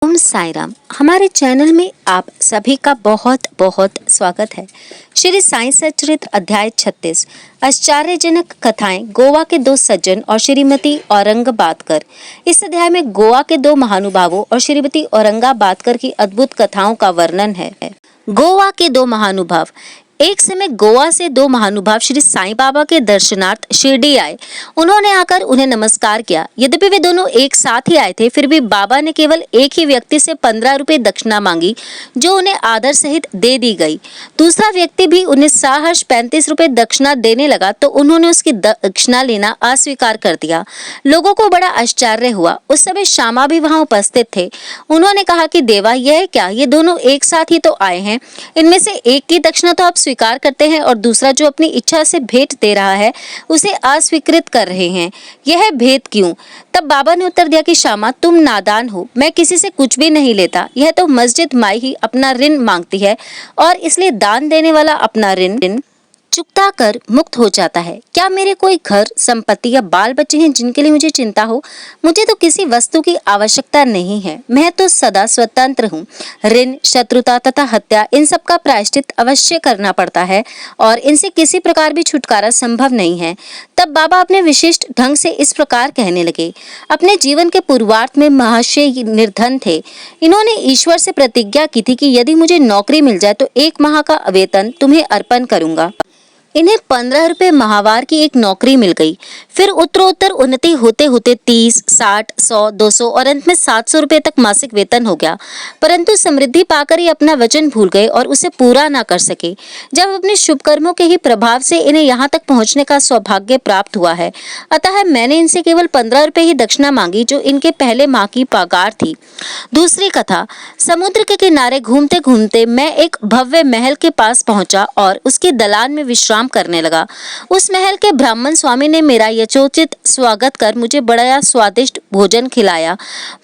ओम साई राम। हमारे चैनल में आप सभी का बहुत बहुत स्वागत है। श्री साई सच्चरित्र अध्याय 36 आश्चर्यजनक कथाएं, गोवा के दो सज्जन और श्रीमती औरंगाबादकर। इस अध्याय में गोवा के दो महानुभावों और श्रीमती औरंगाबादकर की अद्भुत कथाओं का वर्णन है। गोवा के दो महानुभाव। एक समय गोवा से दो महानुभाव श्री साईं बाबा के दर्शनार्थ शिरडी आए। उन्होंने आकर उन्हें नमस्कार किया। यद्यपि वे दोनों एक साथ ही आए थे, फिर भी बाबा ने केवल एक ही व्यक्ति से 15 रुपए दक्षिणा मांगी, जो उन्हें आदर सहित दे दी गई। दूसरा व्यक्ति भी उन्हें सहर्ष 35 रुपए दक्षिणा देने लगा तो उन्होंने उसकी दक्षिणा लेना अस्वीकार कर दिया। लोगों को बड़ा आश्चर्य हुआ। उस समय श्यामा भी वहां उपस्थित थे। उन्होंने कहा कि देवा, यह क्या, ये दोनों एक साथ ही तो आए हैं। इनमें से एक की दक्षिणा तो आप स्वीकार करते हैं और दूसरा जो अपनी इच्छा से भेंट दे रहा है उसे अस्वीकृत कर रहे हैं। यह भेद क्यों? तब बाबा ने उत्तर दिया कि श्यामा, तुम नादान हो। मैं किसी से कुछ भी नहीं लेता। यह तो मस्जिद माई ही अपना ऋण मांगती है और इसलिए दान देने वाला अपना ऋण चुकता कर मुक्त हो जाता है। क्या मेरे कोई घर, संपत्ति या बाल बच्चे हैं जिनके लिए मुझे चिंता हो? मुझे तो किसी वस्तु की आवश्यकता नहीं है। मैं तो सदा स्वतंत्र हूँ। ऋण, शत्रुता तथा हत्या, इन सब का प्रायश्चित अवश्य करना पड़ता है और इनसे किसी प्रकार भी छुटकारा संभव नहीं है। तब बाबा अपने विशिष्ट ढंग से इस प्रकार कहने लगे। अपने जीवन के पूर्वार्ध में महाशय निर्धन थे। इन्होंने ईश्वर से प्रतिज्ञा की थी कि यदि मुझे नौकरी मिल जाए तो 1 माह का वेतन तुम्हें अर्पण करूंगा। इन्हें 15 रुपए माहवार की एक नौकरी मिल गई। फिर उत्तरोत्तर उन्नति होते होते 30, 60, 100, 200 और अंत में 700 रुपए तक मासिक वेतन हो गया। परंतु समृद्धि पाकर ये अपना वचन भूल गए और उसे पूरा ना कर सके। जब अपने शुभ कर्मों के ही प्रभाव से इन्हें यहाँ तक पहुँचने का सौभाग्य प्राप्त हुआ है, अतः मैंने इनसे केवल 15 रुपए ही दक्षिणा मांगी, जो इनके पहले माह की पगार थी। दूसरी कथा। समुद्र के किनारे घूमते घूमते मैं एक भव्य महल के पास पहुंचा और उसके दलान में विश्राम करने लगा। उस महल के ब्राह्मण स्वामी ने मेरा यथोचित स्वागत कर मुझे बड़ा स्वादिष्ट भोजन खिलाया।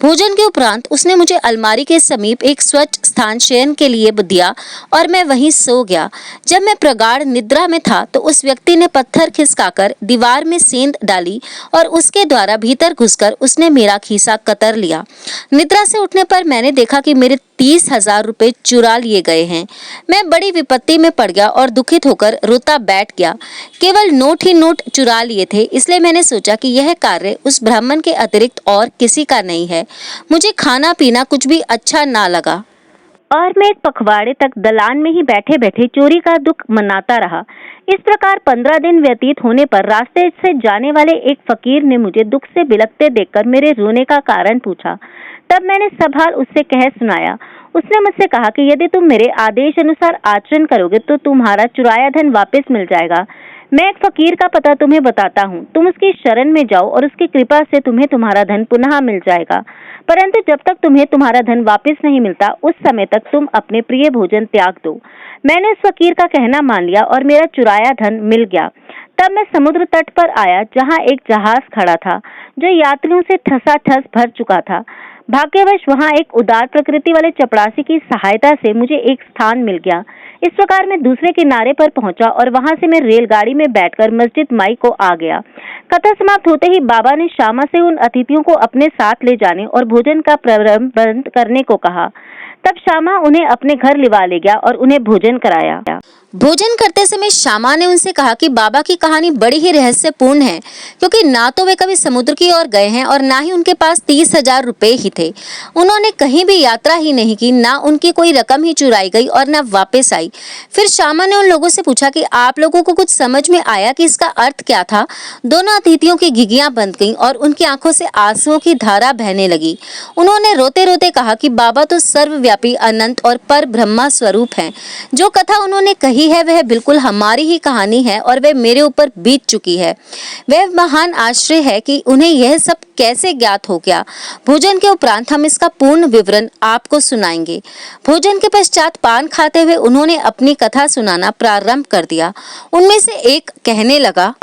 भोजन के उपरांत उसने मुझे अलमारी के समीप एक स्वच्छ स्थान शयन के लिए दिया और मैं वहीं सो गया। जब मैं प्रगाढ़ निद्रा में था तो उस व्यक्ति ने पत्थर खिसकाकर दीवार में सेंध डाली और उसके द्वारा भीतर घुसकर उसने मेरा खीसा कतर लिया। निद्रा से उठने पर मैंने देखा कि मेरे 30,000 रुपए चुरा लिए गए हैं। मैं बड़ी विपत्ति में पड़ गया और दुखित होकर रोता बैठ गया। केवल नोट ही नोट चुरा लिए थे, इसलिए मैंने सोचा कि यह कार्य उस ब्राह्मण के अतिरिक्त और किसी का नहीं है। मुझे खाना पीना कुछ भी अच्छा ना लगा और मैं एक पखवाड़े तक दलान में ही बैठे बैठे चोरी का दुख मनाता रहा। इस प्रकार 15 दिन व्यतीत होने पर रास्ते से जाने वाले एक फकीर ने मुझे दुख से बिलखते देखकर मेरे रोने का कारण पूछा। तब मैंने सब हाल उससे कह सुनाया। उसने मुझसे कहा कि यदि तुम मेरे आदेश अनुसार आचरण करोगे तो तुम्हारा चुराया धन वापस मिल जाएगा। मैं एक फकीर का पता तुम्हें बताता हूँ। तुम उसकी शरण में जाओ और उसकी कृपा से तुम्हें तुम्हारा धन पुनः मिल जाएगा। परंतु जब तक तुम्हें तुम्हारा धन वापस नहीं मिलता, उस समय तक तुम अपने प्रिय भोजन त्याग दो। मैंने उस फकीर का कहना मान लिया और मेरा चुराया धन मिल गया। तब मैं समुद्र तट पर आया, जहाँ एक जहाज खड़ा था जो यात्रियों से ठसाठस भर चुका था। भाग्यवश वहाँ एक उदार प्रकृति वाले चपरासी की सहायता से मुझे एक स्थान मिल गया। इस प्रकार मैं दूसरे किनारे पर पहुंचा और वहां से मैं रेलगाड़ी में बैठकर मस्जिद माई को आ गया। कथा समाप्त होते ही बाबा ने श्यामा से उन अतिथियों को अपने साथ ले जाने और भोजन का प्रबंध करने को कहा। तब श्यामा उन्हें अपने घर लिवा ले गया और उन्हें भोजन कराया। भोजन करते समय श्यामा ने उनसे कहा कि बाबा की कहानी बड़ी ही रहस्यपूर्ण है, क्योंकि ना तो वे कभी समुद्र की ओर गए हैं और ना ही उनके पास 30,000 रुपए ही थे। उन्होंने कहीं भी यात्रा ही नहीं की, ना उनकी कोई रकम ही चुराई गई और ना वापस आई। फिर श्यामा ने उन लोगों से पूछा कि आप लोगों को कुछ समझ में आया कि इसका अर्थ क्या था? दोनों अतिथियों की घिघियां बंद गईं और उनकी आंखों से आंसुओं की धारा बहने लगी। उन्होंने रोते रोते कहा कि बाबा तो सर्वव्यापी, अनंत और पर ब्रह्मा स्वरूप हैं। जो कथा उन्होंने कही है वह बिल्कुल हमारी ही कहानी है और वह मेरे ऊपर बीत चुकी है। वह महान आश्चर्य है कि उन्हें यह सब कैसे ज्ञात हो गया। भोजन के उपरांत हम इसका पूर्ण विवरण आपको सुनाएंगे। भोजन के पश्चात पान खाते हुए उन्होंने अपनी कथा सुनाना प्रारंभ कर दिया। उनमें से एक कहने लगा,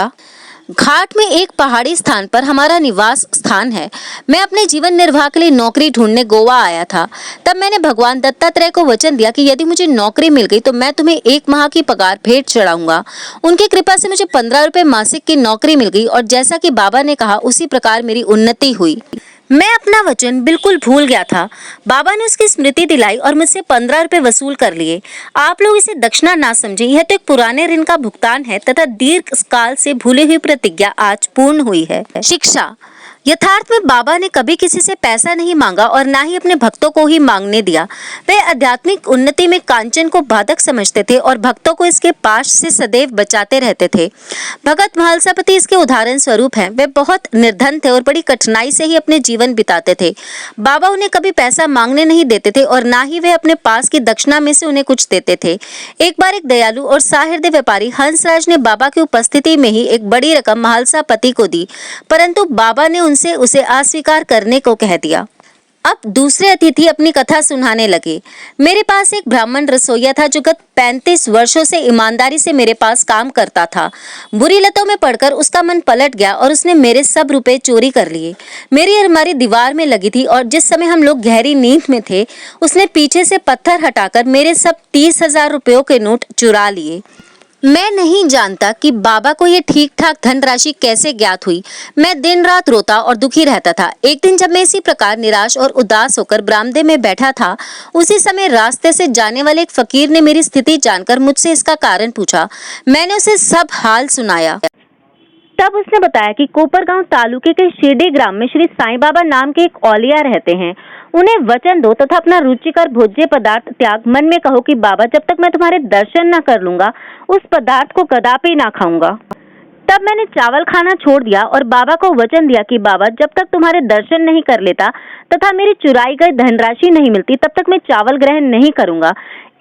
घाट में एक पहाड़ी स्थान पर हमारा निवास स्थान है। मैं अपने जीवन निर्वाह के लिए नौकरी ढूंढने गोवा आया था। तब मैंने भगवान दत्तात्रेय को वचन दिया कि यदि मुझे नौकरी मिल गई तो मैं तुम्हें 1 माह की पगार भेंट चढ़ाऊंगा। उनकी कृपा से मुझे 15 रुपए मासिक की नौकरी मिल गई और जैसा कि बाबा ने कहा उसी प्रकार मेरी उन्नति हुई। मैं अपना वचन बिल्कुल भूल गया था। बाबा ने उसकी स्मृति दिलाई और मुझसे 15 रुपए वसूल कर लिए। आप लोग इसे दक्षिणा ना समझें, यह तो एक पुराने ऋण का भुगतान है तथा दीर्घ काल से भूली हुई प्रतिज्ञा आज पूर्ण हुई है। शिक्षा। यथार्थ में बाबा ने कभी किसी से पैसा नहीं मांगा और ना ही अपने भक्तों को ही मांगने दिया। वे आध्यात्मिक उन्नति में कांचन को बाधक समझते थे और भक्तों को इसके पाश से सदैव बचाते रहते थे। भगत महालसापति इसके उदाहरण स्वरूप हैं। वे बहुत निर्धन थे और बड़ी कठिनाई से ही अपने जीवन बिताते थे। बाबा उन्हें कभी पैसा मांगने नहीं देते थे और ना ही वे अपने पास की दक्षिणा में से उन्हें कुछ देते थे। एक बार एक दयालु और साहृदय व्यापारी हंसराज ने बाबा की उपस्थिति में ही एक बड़ी रकम महालसापति को दी, परंतु बाबा ने उनसे उसे अस्वीकार करने को कह दिया। अब दूसरे अतिथि अपनी कथा सुनाने लगे। मेरे पास एक ब्राह्मण रसोइया था जो गत 35 वर्षों से ईमानदारी से मेरे पास काम करता था। बुरी लतों में पड़कर उसका मन पलट गया और उसने मेरे सब रुपए चोरी कर लिए। मेरी अलमारी दीवार में लगी थी और जिस समय हम लोग गहरी नींद में थे, उसने पीछे से पत्थर हटाकर मेरे सब 30,000 रुपयों के नोट चुरा लिए। मैं नहीं जानता कि बाबा को ये ठीक ठाक धनराशि कैसे ज्ञात हुई। मैं दिन रात रोता और दुखी रहता था। एक दिन जब मैं इसी प्रकार निराश और उदास होकर बरामदे में बैठा था, उसी समय रास्ते से जाने वाले एक फकीर ने मेरी स्थिति जानकर मुझसे इसका कारण पूछा। मैंने उसे सब हाल सुनाया। तब उसने बताया कि कोपरगांव तालुके के शिरडी ग्राम में श्री साईं बाबा नाम के एक औलिया रहते हैं। उन्हें वचन दो तथा अपना रुचिकर भोज्य पदार्थ त्याग मन में कहो कि बाबा, जब तक मैं तुम्हारे दर्शन न कर लूंगा उस पदार्थ को कदापि ना खाऊंगा। तब मैंने चावल खाना छोड़ दिया और बाबा को वचन दिया कि बाबा, जब तक तुम्हारे दर्शन नहीं कर लेता तथा मेरी चुराई गई धनराशि नहीं मिलती तब तक मैं चावल ग्रहण नहीं करूंगा।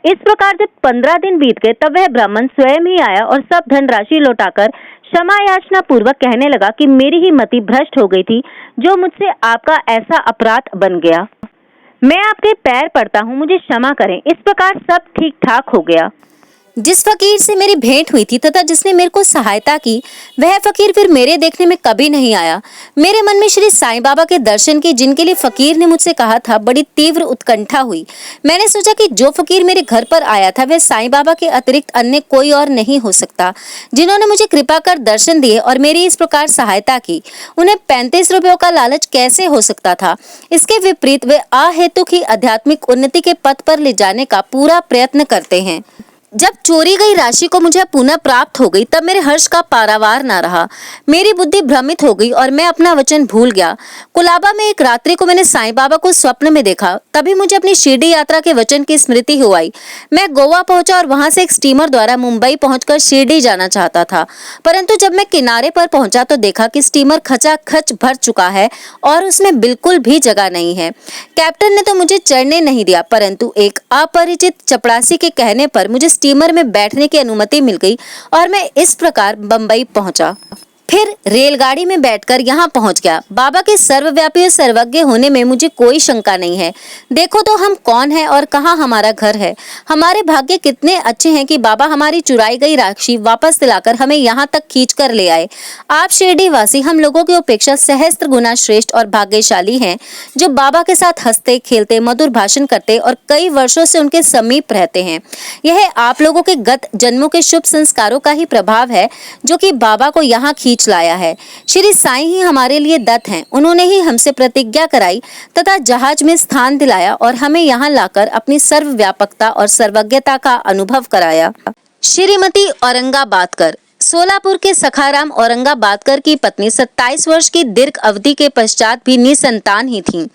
इस प्रकार जब 15 दिन बीत गए तब वह ब्राह्मण स्वयं ही आया और सब धनराशि लौटाकर क्षमा याचना पूर्वक कहने लगा कि मेरी ही मति भ्रष्ट हो गई थी जो मुझसे आपका ऐसा अपराध बन गया। मैं आपके पैर पड़ता हूँ, मुझे क्षमा करें। इस प्रकार सब ठीक ठाक हो गया। जिस फकीर से मेरी भेंट हुई थी तथा जिसने मेरे को सहायता की, वह फकीर फिर मेरे देखने में कभी नहीं आया। मेरे मन में श्री साईं बाबा के दर्शन की, जिनके लिए फकीर ने मुझसे कहा था, बड़ी तीव्र उत्कंठा हुई। मैंने सोचा कि जो फकीर मेरे घर पर आया था वह साईं बाबा के अतिरिक्त अन्य कोई और नहीं हो सकता, जिन्होंने मुझे कृपा कर दर्शन दिए और मेरी इस प्रकार सहायता की। उन्हें 35 रुपयों का लालच कैसे हो सकता था? इसके विपरीत वे अहेतुक ही आध्यात्मिक उन्नति के पथ पर ले जाने का पूरा प्रयत्न करते हैं। जब चोरी गई राशि को मुझे पुनः प्राप्त हो गई तब मेरे हर्ष का पारावार न रहा। मेरी बुद्धि भ्रमित हो गई और मैं अपना वचन भूल गया। कुलाबा में एक रात्रि को मैंने साईं बाबा को स्वप्न में देखा। तभी मुझे अपनी शिरडी यात्रा के वचन की स्मृति हो आई। मैं गोवा पहुंचा और वहां से एक स्टीमर द्वारा मुंबई पहुंचकर शिरडी जाना चाहता था, परंतु जब मैं किनारे पर पहुंचा तो देखा कि स्टीमर खचाखच भर चुका है और उसमें बिल्कुल भी जगह नहीं है। कैप्टन ने तो मुझे चढ़ने नहीं दिया, परंतु एक अपरिचित चपरासी के कहने पर मुझे स्टीमर में बैठने की अनुमति मिल गई और मैं इस प्रकार बंबई पहुंचा। फिर रेलगाड़ी में बैठकर यहाँ पहुंच गया। बाबा के सर्वव्यापी और सर्वज्ञ होने में मुझे कोई शंका नहीं है। देखो तो हम कौन हैं और कहाँ हमारा घर है। हमारे भाग्य कितने अच्छे हैं कि बाबा हमारी चुराई गई राशि वापस दिलाकर हमें यहाँ तक खींच कर ले आए। आप शिरडी वासी हम लोगों की अपेक्षा सहस्त्र गुना श्रेष्ठ और भाग्यशाली हैं, जो बाबा के साथ हंसते खेलते मधुर भाषण करते और कई वर्षों से उनके समीप रहते हैं। यह आप लोगों के गत जन्मों के शुभ संस्कारों का ही प्रभाव है जो कि बाबा को यहाँ खींच लाया है। श्री साईं ही हमारे लिए दत्त हैं। उन्होंने ही हमसे प्रतिज्ञा कराई तथा जहाज में स्थान दिलाया और हमें यहाँ लाकर अपनी सर्वव्यापकता और सर्वज्ञता का अनुभव कराया। श्रीमती औरंगाबादकर सोलापुर के सखाराम औरंगाबादकर की पत्नी 27 वर्ष की दीर्घ अवधि के पश्चात भी निसंतान ही थीं।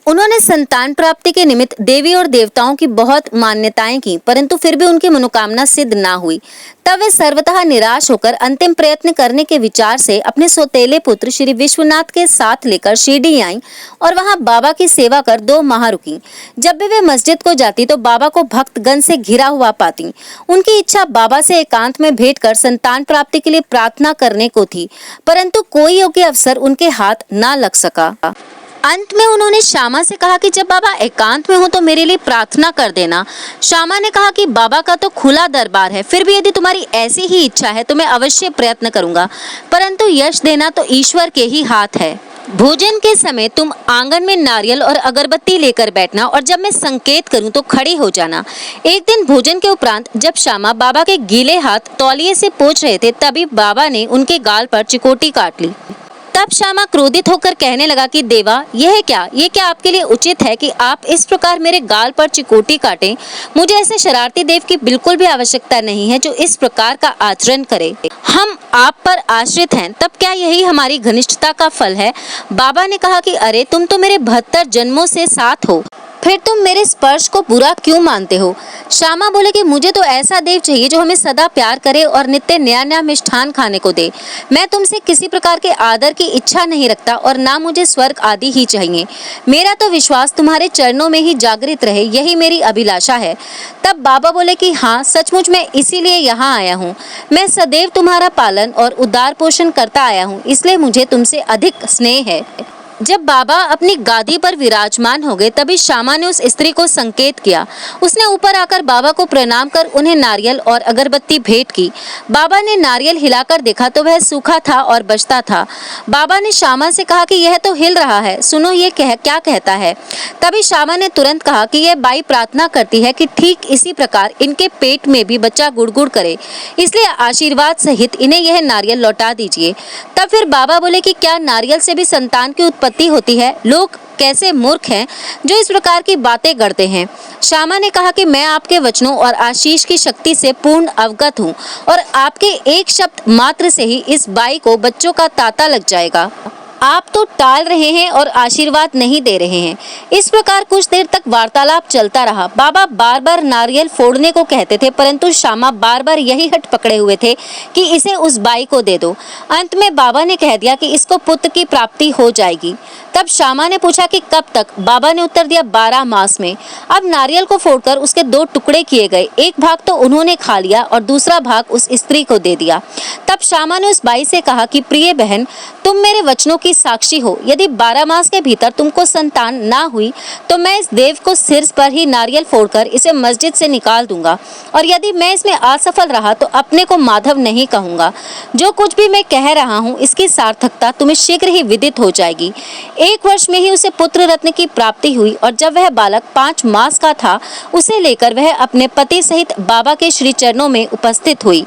उन्होंने संतान प्राप्ति के निमित्त देवी और देवताओं की बहुत मान्यताएं की, परंतु फिर भी उनकी मनोकामना सिद्ध ना हुई। तब वे सर्वतः निराश होकर अंतिम प्रयत्न करने के विचार से अपने सौतेले पुत्र श्री विश्वनाथ के साथ लेकर शिरडी आईं और वहां बाबा की सेवा कर 2 माह रुकी। जब भी वे मस्जिद को जाती तो बाबा को भक्तगण से घिरा हुआ पाती। उनकी इच्छा बाबा से एकांत में भेंट कर संतान प्राप्ति के लिए प्रार्थना करने को थी, परंतु कोई योग्य अवसर उनके हाथ न लग सका। अंत में उन्होंने श्यामा से कहा कि जब बाबा एकांत में हो तो मेरे लिए प्रार्थना कर देना। श्यामा ने कहा कि बाबा का तो खुला दरबार है, फिर भी यदि तुम्हारी ऐसी ही इच्छा है तो मैं अवश्य प्रयत्न करूंगा, परंतु यश देना तो ईश्वर के ही हाथ है। भोजन के समय तुम आंगन में नारियल और अगरबत्ती लेकर बैठना और जब मैं संकेत करूं तो खड़ी हो जाना। एक दिन भोजन के उपरांत जब श्यामा बाबा के गीले हाथ तौलिए से पोंछ रहे थे, तभी बाबा ने उनके गाल पर चिकोटी काट ली। तब श्यामा क्रोधित होकर कहने लगा कि देवा, यह क्या, ये क्या आपके लिए उचित है कि आप इस प्रकार मेरे गाल पर चिकोटी काटें? मुझे ऐसे शरारती देव की बिल्कुल भी आवश्यकता नहीं है जो इस प्रकार का आचरण करे। हम आप पर आश्रित हैं, तब क्या यही हमारी घनिष्ठता का फल है? बाबा ने कहा कि अरे तुम तो मेरे 72 जन्मों से साथ हो, फिर तुम मेरे स्पर्श को बुरा क्यों मानते हो? श्यामा बोले कि मुझे तो ऐसा देव चाहिए जो हमें सदा प्यार करे और नित्य नया नया मिष्ठान खाने को दे। मैं तुमसे किसी प्रकार के आदर की इच्छा नहीं रखता और ना मुझे स्वर्ग आदि ही चाहिए। मेरा तो विश्वास तुम्हारे चरणों में ही जागृत रहे, यही मेरी अभिलाषा है। तब बाबा बोले कि हाँ, सचमुच मैं इसीलिए यहाँ आया हूँ। मैं सदैव तुम्हारा पालन और उदार पोषण करता आया हूँ, इसलिए मुझे तुमसे अधिक स्नेह है। जब बाबा अपनी गादी पर विराजमान हो गए, तभी श्यामा ने उस स्त्री को संकेत किया। उसने ऊपर आकर बाबा को प्रणाम कर उन्हें नारियल और अगरबत्ती भेंट की। बाबा ने नारियल हिलाकर देखा तो वह सूखा था और बचता था। बाबा ने श्यामा से कहा कि यह तो हिल रहा है, सुनो ये क्या कहता है। तभी श्यामा ने तुरंत कहा कि यह बाई प्रार्थना करती है कि ठीक इसी प्रकार इनके पेट में भी बच्चा गुड़गुड़ करे, इसलिए आशीर्वाद सहित इन्हें यह नारियल लौटा दीजिए। तब फिर बाबा बोले कि क्या नारियल से भी संतान की उत्पत्ति होती है? लोग कैसे मूर्ख हैं जो इस प्रकार की बातें करते हैं। श्यामा ने कहा कि मैं आपके वचनों और आशीष की शक्ति से पूर्ण अवगत हूँ और आपके एक शब्द मात्र से ही इस बाई को बच्चों का तांता लग जाएगा। आप तो टाल रहे हैं और आशीर्वाद नहीं दे रहे हैं। इस प्रकार कुछ देर तक वार्तालाप चलता रहा। बाबा बार बार नारियल फोड़ने को कहते थे, परंतु श्यामा बार बार यही हट पकड़े हुए थे कि इसे उस बाई को दे दो। अंत में बाबा ने कह दिया कि इसको पुत्र की प्राप्ति हो जाएगी। तब श्यामा ने पूछा कि कब तक? बाबा ने उत्तर दिया 12 मास में। अब नारियल को फोड़कर उसके 2 टुकड़े किए गए। एक भाग तो उन्होंने खा लिया और दूसरा भाग उस स्त्री को दे दिया। तब श्यामा ने उस बाई से कहा कि प्रिय बहन, तुम मेरे वचनों की साक्षी हो। यदि 12 मास के भीतर तुमको संतान ना हुई तो मैं इस देव को सिर पर ही नारियल फोड़कर इसे मस्जिद से निकाल दूंगा, और यदि मैं इसमें असफल रहा तो अपने को माधव नहीं कहूंगा। जो कुछ भी मैं कह रहा हूँ इसकी सार्थकता तुम्हें शीघ्र ही विदित हो जाएगी। 1 वर्ष में ही उसे पुत्र रत्न की प्राप्ति हुई और जब वह बालक 5 मास का था, उसे लेकर वह अपने पति सहित बाबा के श्री चरणों में उपस्थित हुई।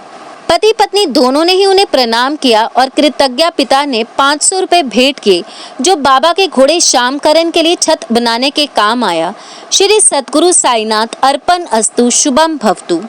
पति पत्नी दोनों ने ही उन्हें प्रणाम किया और कृतज्ञ पिता ने 500 रुपए भेंट किए, जो बाबा के घोड़े श्यामकरण के लिए छत बनाने के काम आया। श्री सद्गुरु साईनाथ अर्पण अस्तु। शुभम भवतु।